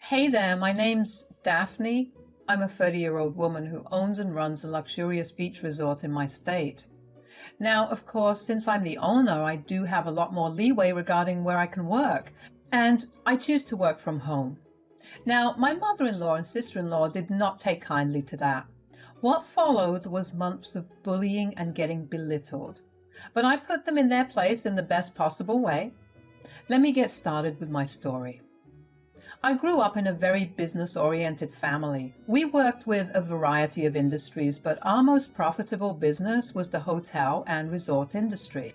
Hey there, my name's Daphne. I'm a 30-year-old woman who owns and runs a luxurious beach resort in my state. Now, of course, since I'm the owner, I do have a lot more leeway regarding where I can work, and I choose to work from home. Now, my mother-in-law and sister-in-law did not take kindly to that. What followed was months of bullying and getting belittled. But I put them in their place in the best possible way. Let me get started with my story. I grew up in a very business-oriented family. We worked with a variety of industries, but our most profitable business was the hotel and resort industry.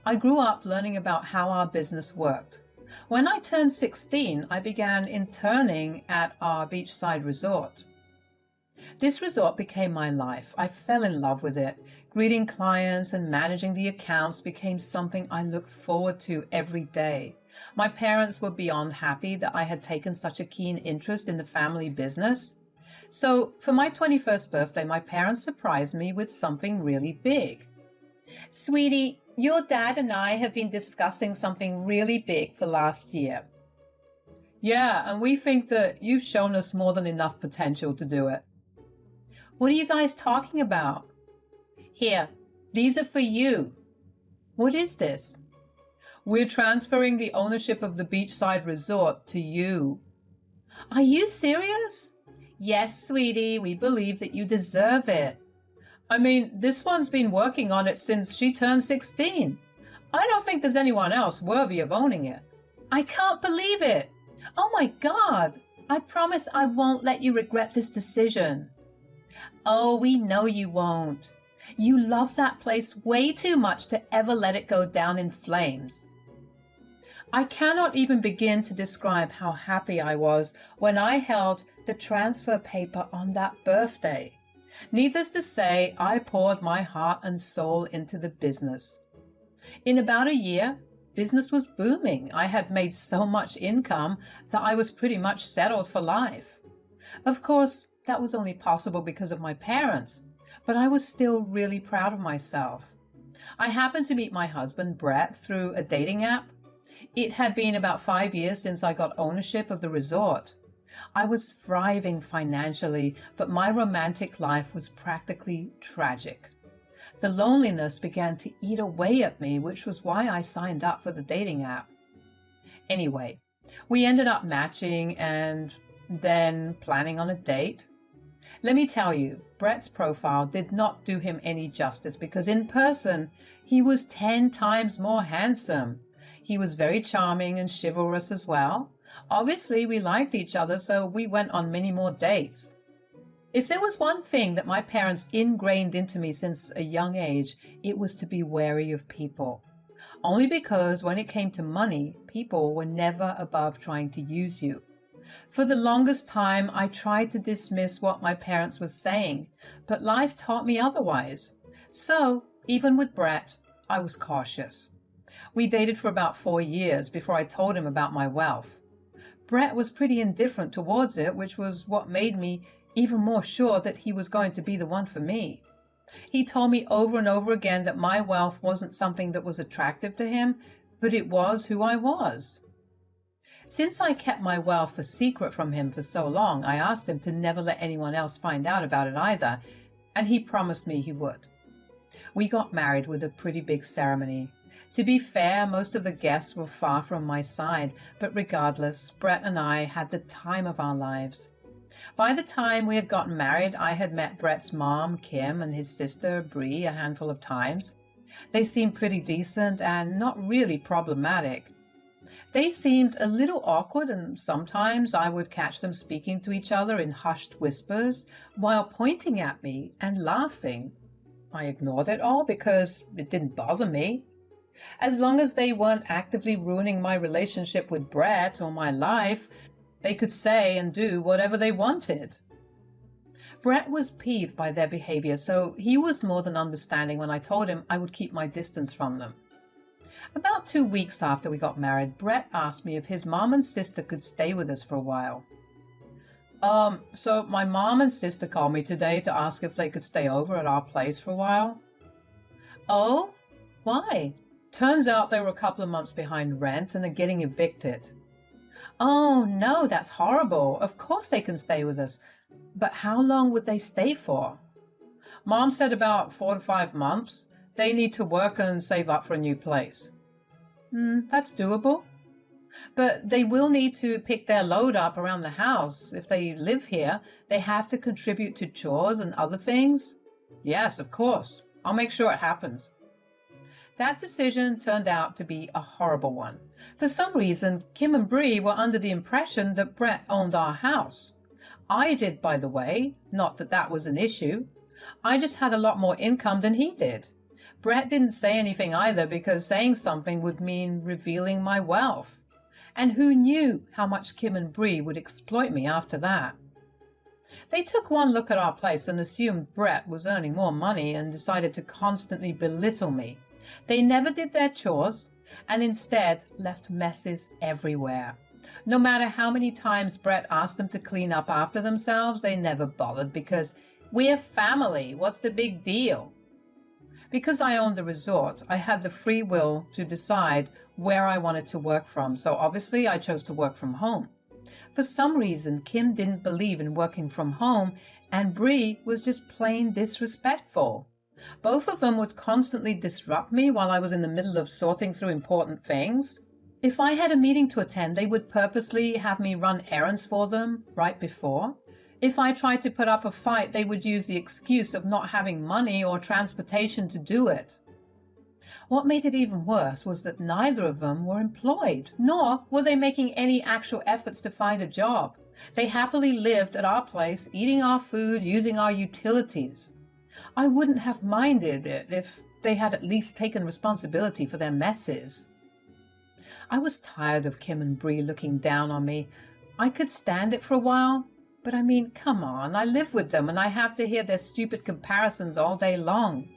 I grew up learning about how our business worked. When I turned 16, I began interning at our beachside resort. This resort became my life. I fell in love with it. Greeting clients and managing the accounts became something I looked forward to every day. My parents were beyond happy that I had taken such a keen interest in the family business. So for my 21st birthday, my parents surprised me with something really big. Sweetie, your dad and I have been discussing something really big for last year. Yeah, and we think that you've shown us more than enough potential to do it. What are you guys talking about? Here, these are for you. What is this? We're transferring the ownership of the beachside resort to you. Are you serious? Yes, sweetie, we believe that you deserve it. I mean, this one's been working on it since she turned 16. I don't think there's anyone else worthy of owning it. I can't believe it. Oh my God. I promise I won't let you regret this decision. Oh, we know you won't. You love that place way too much to ever let it go down in flames. I cannot even begin to describe how happy I was when I held the transfer paper on that birthday. Needless to say, I poured my heart and soul into the business. In about a year, business was booming. I had made so much income that I was pretty much settled for life. Of course, that was only possible because of my parents, but I was still really proud of myself. I happened to meet my husband, Brett, through a dating app. It had been about 5 years since I got ownership of the resort. I was thriving financially, but my romantic life was practically tragic. The loneliness began to eat away at me, which was why I signed up for the dating app. Anyway, we ended up matching and then planning on a date. Let me tell you, Brett's profile did not do him any justice because in person, he was 10 times more handsome. He was very charming and chivalrous as well. Obviously, we liked each other, so we went on many more dates. If there was one thing that my parents ingrained into me since a young age, it was to be wary of people. Only because when it came to money, people were never above trying to use you. For the longest time, I tried to dismiss what my parents were saying, but life taught me otherwise. So, even with Brett, I was cautious. We dated for about 4 years before I told him about my wealth. Brett was pretty indifferent towards it, which was what made me even more sure that he was going to be the one for me. He told me over and over again that my wealth wasn't something that was attractive to him, but it was who I was. Since I kept my wealth a secret from him for so long, I asked him to never let anyone else find out about it either, and he promised me he would. We got married with a pretty big ceremony. To be fair, most of the guests were far from my side, but regardless, Brett and I had the time of our lives. By the time we had gotten married, I had met Brett's mom, Kim, and his sister, Bree, a handful of times. They seemed pretty decent and not really problematic. They seemed a little awkward, and sometimes I would catch them speaking to each other in hushed whispers while pointing at me and laughing. I ignored it all because it didn't bother me. As long as they weren't actively ruining my relationship with Brett or my life, they could say and do whatever they wanted. Brett was peeved by their behavior, so he was more than understanding when I told him I would keep my distance from them. About 2 weeks after we got married, Brett asked me if his mom and sister could stay with us for a while. So my mom and sister called me today to ask if they could stay over at our place for a while. Oh? Why? Turns out they were a couple of months behind rent and are getting evicted. Oh, no, that's horrible. Of course they can stay with us. But how long would they stay for? Mom said about 4 to 5 months. They need to work and save up for a new place. That's doable. But they will need to pick their load up around the house. If they live here, they have to contribute to chores and other things. Yes, of course. I'll make sure it happens. That decision turned out to be a horrible one. For some reason, Kim and Bree were under the impression that Brett owned our house. I did, by the way, not that that was an issue. I just had a lot more income than he did. Brett didn't say anything either because saying something would mean revealing my wealth. And who knew how much Kim and Bree would exploit me after that? They took one look at our place and assumed Brett was earning more money and decided to constantly belittle me. They never did their chores and instead left messes everywhere. No matter how many times Brett asked them to clean up after themselves, they never bothered because we're family. What's the big deal? Because I owned the resort, I had the free will to decide where I wanted to work from, so obviously I chose to work from home. For some reason, Kim didn't believe in working from home, and Bree was just plain disrespectful. Both of them would constantly disrupt me while I was in the middle of sorting through important things. If I had a meeting to attend, they would purposely have me run errands for them right before. If I tried to put up a fight, they would use the excuse of not having money or transportation to do it. What made it even worse was that neither of them were employed, nor were they making any actual efforts to find a job. They happily lived at our place, eating our food, using our utilities. I wouldn't have minded it if they had at least taken responsibility for their messes. I was tired of Kim and Bree looking down on me. I could stand it for a while, but I mean, come on, I live with them and I have to hear their stupid comparisons all day long.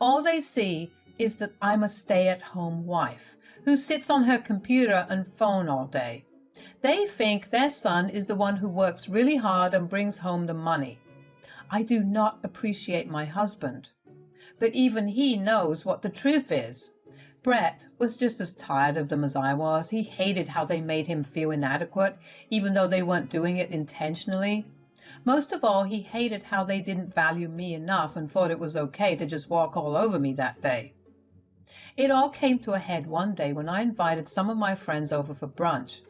All they see is that I'm a stay-at-home wife who sits on her computer and phone all day. They think their son is the one who works really hard and brings home the money. I do not appreciate my husband, but even he knows what the truth is. Brett was just as tired of them as I was. He hated how they made him feel inadequate, even though they weren't doing it intentionally. Most of all, he hated how they didn't value me enough and thought it was okay to just walk all over me that day. It all came to a head one day when I invited some of my friends over for brunch.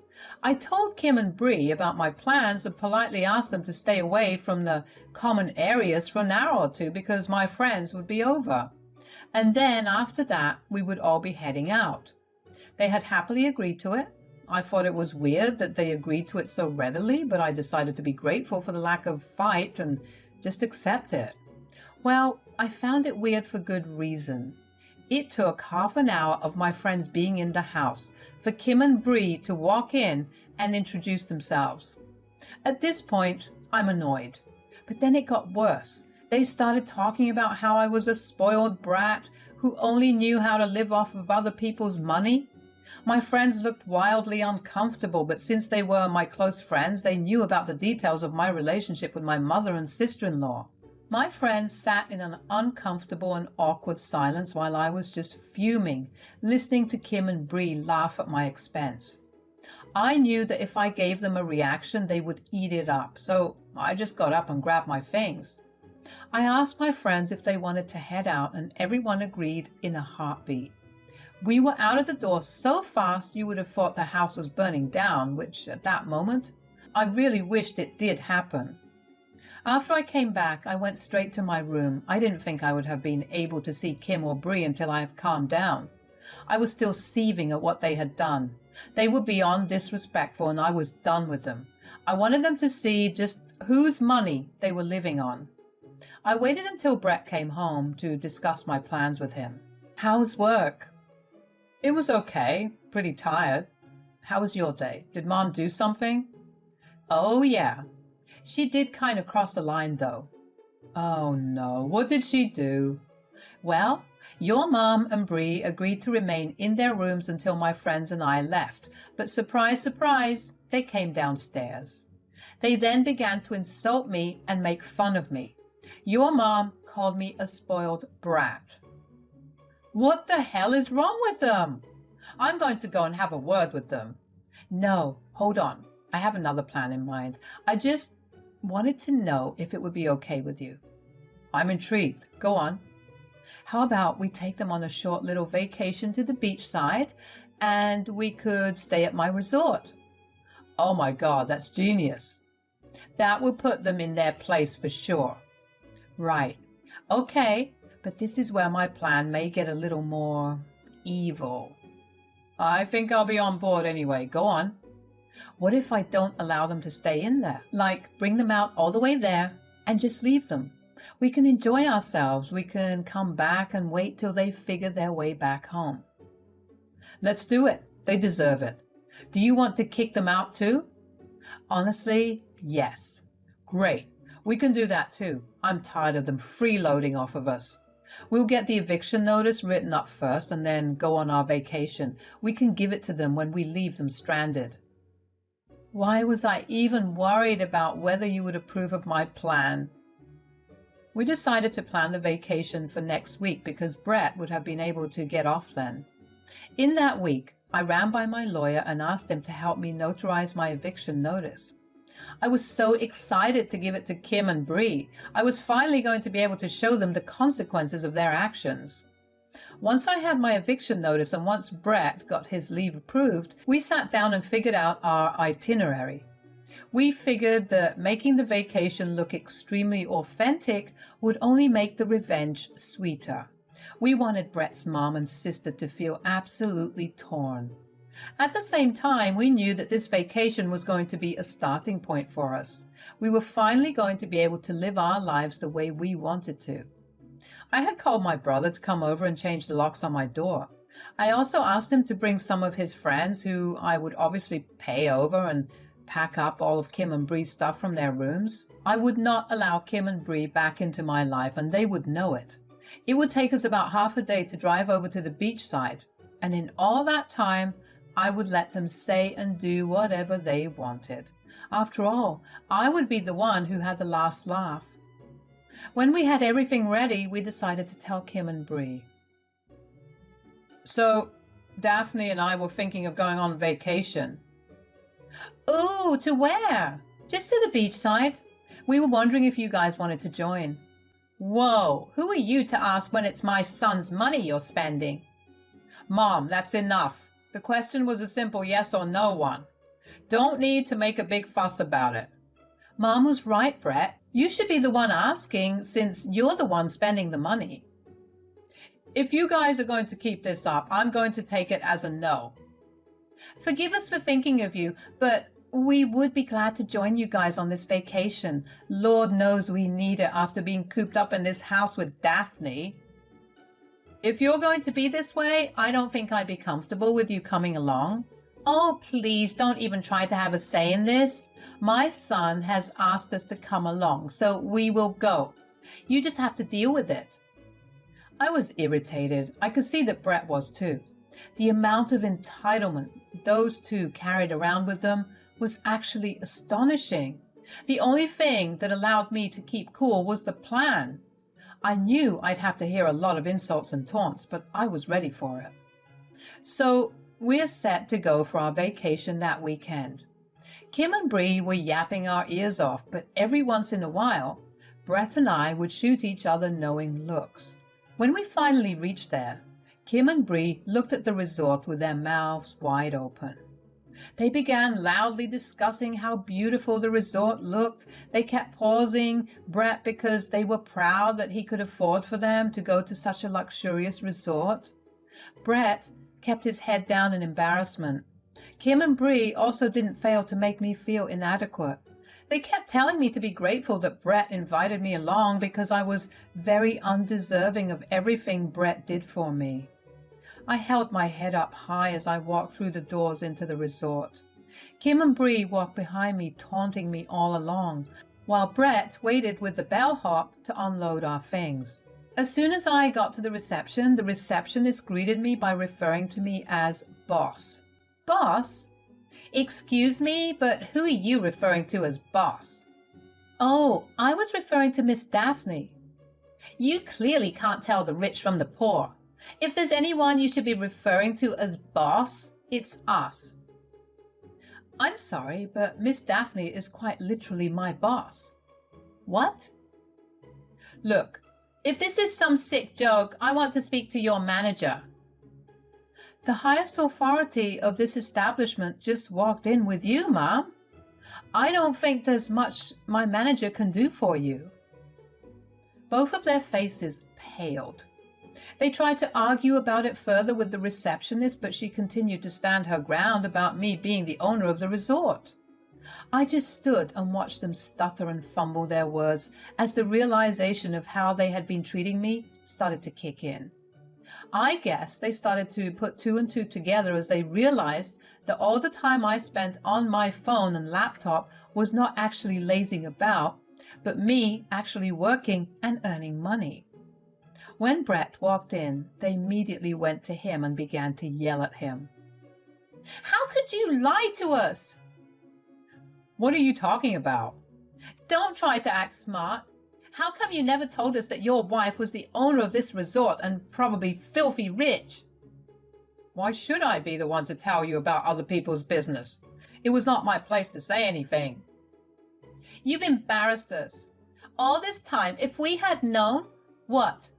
I told Kim and Bree about my plans and politely asked them to stay away from the common areas for an hour or two because my friends would be over. And then after that, we would all be heading out. They had happily agreed to it. I thought it was weird that they agreed to it so readily, but I decided to be grateful for the lack of fight and just accept it. Well, I found it weird for good reason. It took half an hour of my friends being in the house for Kim and Bree to walk in and introduce themselves. At this point, I'm annoyed. But then it got worse. They started talking about how I was a spoiled brat who only knew how to live off of other people's money. My friends looked wildly uncomfortable, but since they were my close friends, they knew about the details of my relationship with my mother and sister-in-law. My friends sat in an uncomfortable and awkward silence while I was just fuming, listening to Kim and Bree laugh at my expense. I knew that if I gave them a reaction, they would eat it up, so I just got up and grabbed my things. I asked my friends if they wanted to head out, and everyone agreed in a heartbeat. We were out of the door so fast you would have thought the house was burning down, which at that moment, I really wished it did happen. After I came back, I went straight to my room. I didn't think I would have been able to see Kim or Bree until I had calmed down. I was still seething at what they had done. They were beyond disrespectful, and I was done with them. I wanted them to see just whose money they were living on. I waited until Brett came home to discuss my plans with him. How's work? It was okay. Pretty tired. How was your day? Did Mom do something? Oh, yeah. She did kind of cross the line, though. Oh, no. What did she do? Well, your mom and Bree agreed to remain in their rooms until my friends and I left. But surprise, surprise, they came downstairs. They then began to insult me and make fun of me. Your mom called me a spoiled brat. What the hell is wrong with them? I'm going to go and have a word with them. No, hold on. I have another plan in mind. I just wanted to know if it would be okay with you. I'm intrigued. Go on. How about we take them on a short little vacation to the beachside and we could stay at my resort? Oh my God, that's genius. That will put them in their place for sure. Right. Okay, but this is where my plan may get a little more evil. I think I'll be on board anyway. Go on. What if I don't allow them to stay in there? Like, bring them out all the way there and just leave them. We can enjoy ourselves. We can come back and wait till they figure their way back home. Let's do it. They deserve it. Do you want to kick them out too? Honestly, yes. Great. We can do that too. I'm tired of them freeloading off of us. We'll get the eviction notice written up first and then go on our vacation. We can give it to them when we leave them stranded. Why was I even worried about whether you would approve of my plan? We decided to plan the vacation for next week because Brett would have been able to get off then. In that week, I ran by my lawyer and asked him to help me notarize my eviction notice. I was so excited to give it to Kim and Bree. I was finally going to be able to show them the consequences of their actions. Once I had my eviction notice and once Brett got his leave approved, we sat down and figured out our itinerary. We figured that making the vacation look extremely authentic would only make the revenge sweeter. We wanted Brett's mom and sister to feel absolutely torn. At the same time, we knew that this vacation was going to be a starting point for us. We were finally going to be able to live our lives the way we wanted to. I had called my brother to come over and change the locks on my door. I also asked him to bring some of his friends who I would obviously pay over and pack up all of Kim and Bree's stuff from their rooms. I would not allow Kim and Bree back into my life, and they would know it. It would take us about half a day to drive over to the beachside, and in all that time, I would let them say and do whatever they wanted. After all, I would be the one who had the last laugh. When we had everything ready, we decided to tell Kim and Bree. So, Daphne and I were thinking of going on vacation. Ooh, to where? Just to the beachside. We were wondering if you guys wanted to join. Whoa, who are you to ask when it's my son's money you're spending? Mom, that's enough. The question was a simple yes or no one. Don't need to make a big fuss about it. Mom was right, Brett. You should be the one asking since you're the one spending the money. If you guys are going to keep this up, I'm going to take it as a no. Forgive us for thinking of you, but we would be glad to join you guys on this vacation. Lord knows we need it after being cooped up in this house with Daphne. If you're going to be this way, I don't think I'd be comfortable with you coming along. Oh, please don't even try to have a say in this. My son has asked us to come along, so we will go. You just have to deal with it. I was irritated. I could see that Brett was too. The amount of entitlement those two carried around with them was actually astonishing. The only thing that allowed me to keep cool was the plan. I knew I'd have to hear a lot of insults and taunts, but I was ready for it. So we're set to go for our vacation that weekend. Kim and Bree were yapping our ears off, but every once in a while, Brett and I would shoot each other knowing looks. When we finally reached there, Kim and Bree looked at the resort with their mouths wide open. They began loudly discussing how beautiful the resort looked. They kept pausing Brett because they were proud that he could afford for them to go to such a luxurious resort. Brett kept his head down in embarrassment. Kim and Bree also didn't fail to make me feel inadequate. They kept telling me to be grateful that Brett invited me along because I was very undeserving of everything Brett did for me. I held my head up high as I walked through the doors into the resort. Kim and Bree walked behind me, taunting me all along, while Brett waited with the bellhop to unload our things. As soon as I got to the receptionist greeted me by referring to me as Boss. Boss? Excuse me, but who are you referring to as Boss? Oh, I was referring to Miss Daphne. You clearly can't tell the rich from the poor. If there's anyone you should be referring to as Boss, it's us. I'm sorry, but Miss Daphne is quite literally my boss. What? Look, if this is some sick joke, I want to speak to your manager. The highest authority of this establishment just walked in with you, Mom. I don't think there's much my manager can do for you. Both of their faces paled. They tried to argue about it further with the receptionist, but she continued to stand her ground about me being the owner of the resort. I just stood and watched them stutter and fumble their words as the realization of how they had been treating me started to kick in. I guess they started to put two and two together as they realized that all the time I spent on my phone and laptop was not actually lazing about, but me actually working and earning money. When Brett walked in, they immediately went to him and began to yell at him. How could you lie to us? What are you talking about? Don't try to act smart. How come you never told us that your wife was the owner of this resort and probably filthy rich? Why should I be the one to tell you about other people's business? It was not my place to say anything. You've embarrassed us. All this time, if we had known, what?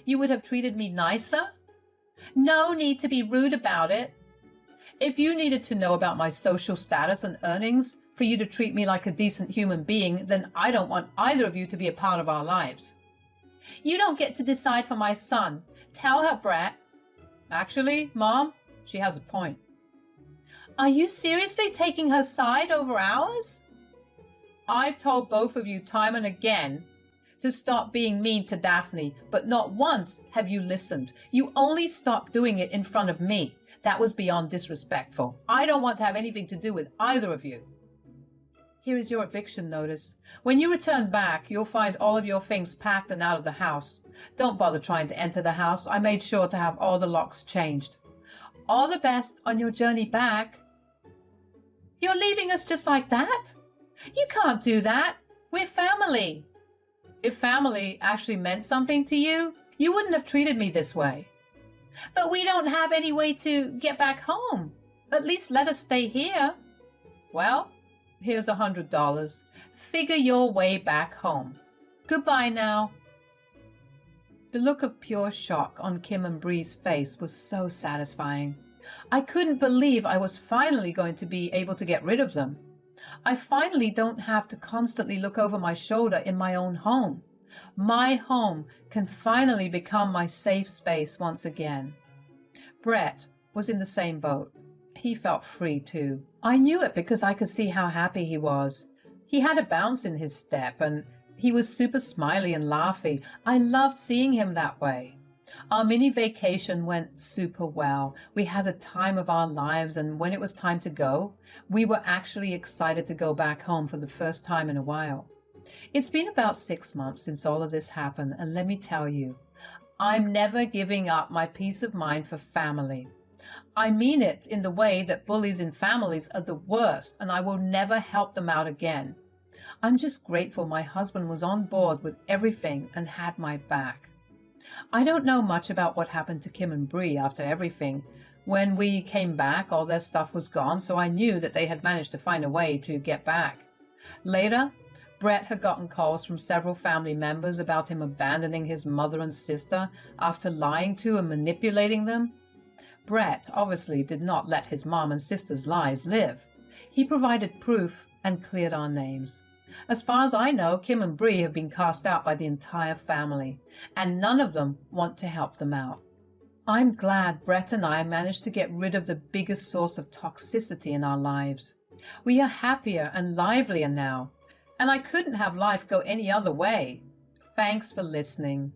You would have treated me nicer? No need to be rude about it. If you needed to know about my social status and earnings for you to treat me like a decent human being, then I don't want either of you to be a part of our lives. You don't get to decide for my son. Tell her, Brett. Actually, Mom, she has a point. Are you seriously taking her side over ours? I've told both of you time and again to stop being mean to Daphne, but not once have you listened. You only stopped doing it in front of me. That was beyond disrespectful. I don't want to have anything to do with either of you. Here is your eviction notice. When you return back, you'll find all of your things packed and out of the house. Don't bother trying to enter the house. I made sure to have all the locks changed. All the best on your journey back. You're leaving us just like that? You can't do that. We're family. If family actually meant something to you, you wouldn't have treated me this way. But we don't have any way to get back home. At least let us stay here. Well, here's $100. Figure your way back home. Goodbye now. The look of pure shock on Kim and Bree's face was so satisfying. I couldn't believe I was finally going to be able to get rid of them. I finally don't have to constantly look over my shoulder in my own home. My home can finally become my safe space once again. Brett was in the same boat. He felt free too. I knew it because I could see how happy he was. He had a bounce in his step and he was super smiley and laughy. I loved seeing him that way. Our mini vacation went super well. We had the time of our lives, and when it was time to go, we were actually excited to go back home for the first time in a while. It's been about 6 months since all of this happened, and let me tell you, I'm never giving up my peace of mind for family. I mean it in the way that bullies in families are the worst, and I will never help them out again. I'm just grateful my husband was on board with everything and had my back. I don't know much about what happened to Kim and Bree after everything. When we came back, all their stuff was gone, so I knew that they had managed to find a way to get back. Later, Brett had gotten calls from several family members about him abandoning his mother and sister after lying to and manipulating them. Brett obviously did not let his mom and sister's lies live. He provided proof and cleared our names. As far as I know, Kim and Bree have been cast out by the entire family, and none of them want to help them out. I'm glad Brett and I managed to get rid of the biggest source of toxicity in our lives. We are happier and livelier now, and I couldn't have life go any other way. Thanks for listening.